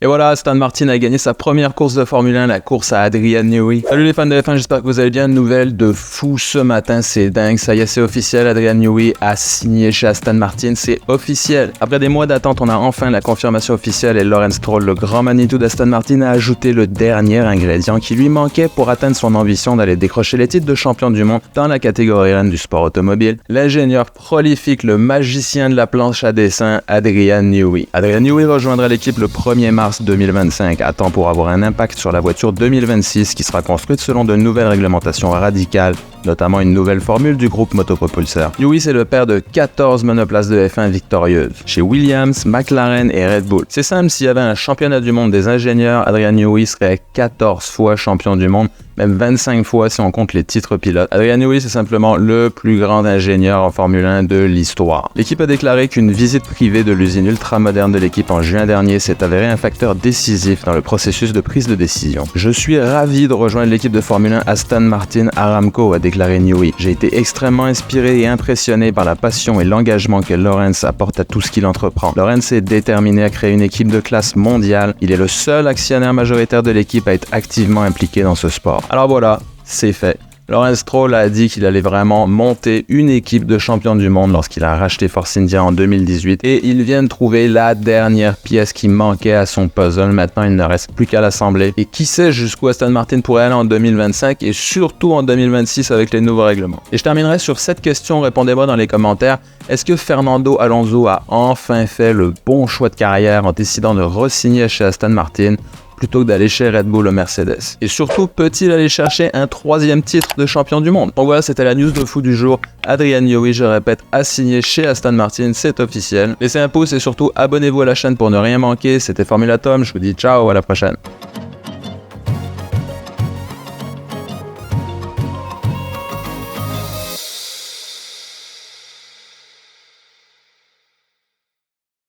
Et voilà, Aston Martin a gagné sa première course de Formule 1, la course à Adrian Newey. Salut les fans de F1, j'espère que vous allez bien. Nouvelle de fou ce matin, c'est dingue, ça y est, c'est officiel. Adrian Newey a signé chez Aston Martin, c'est officiel. Après des mois d'attente, on a enfin la confirmation officielle et Lawrence Stroll, le grand Manitou d'Aston Martin, a ajouté le dernier ingrédient qui lui manquait pour atteindre son ambition d'aller décrocher les titres de champion du monde dans la catégorie reine du sport automobile. L'ingénieur prolifique, le magicien de la planche à dessin, Adrian Newey. Adrian Newey rejoindra l'équipe le 1er mars 2025, à temps pour avoir un impact sur la voiture 2026 qui sera construite selon de nouvelles réglementations radicales, notamment une nouvelle formule du groupe motopropulseur. Newey, c'est le père de 14 monoplaces de F1 victorieuses, chez Williams, McLaren et Red Bull. C'est simple, s'il y avait un championnat du monde des ingénieurs, Adrian Newey serait 14 fois champion du monde, même 25 fois si on compte les titres pilotes. Adrian Newey, c'est simplement le plus grand ingénieur en Formule 1 de l'histoire. L'équipe a déclaré qu'une visite privée de l'usine ultramoderne de l'équipe en juin dernier s'est avérée un facteur décisif dans le processus de prise de décision. « Je suis ravi de rejoindre l'équipe de Formule 1 Aston Martin Aramco », a déclaré Newey. « J'ai été extrêmement inspiré et impressionné par la passion et l'engagement que Lawrence apporte à tout ce qu'il entreprend. Lawrence est déterminé à créer une équipe de classe mondiale. Il est le seul actionnaire majoritaire de l'équipe à être activement impliqué dans ce sport. » Alors voilà, c'est fait. Lawrence Stroll a dit qu'il allait vraiment monter une équipe de champions du monde lorsqu'il a racheté Force India en 2018 et il vient de trouver la dernière pièce qui manquait à son puzzle. Maintenant, il ne reste plus qu'à l'assembler. Et qui sait jusqu'où Aston Martin pourrait aller en 2025 et surtout en 2026 avec les nouveaux règlements. Et je terminerai sur cette question, répondez-moi dans les commentaires. Est-ce que Fernando Alonso a enfin fait le bon choix de carrière en décidant de re-signer chez Aston Martin plutôt que d'aller chez Red Bull ou Mercedes? Et surtout, peut-il aller chercher un 3e titre de champion du monde? Donc voilà, c'était la news de fou du jour. Adrian Newey, je répète, a signé chez Aston Martin, c'est officiel. Laissez un pouce et surtout abonnez-vous à la chaîne pour ne rien manquer. C'était Formula Tom, je vous dis ciao, à la prochaine.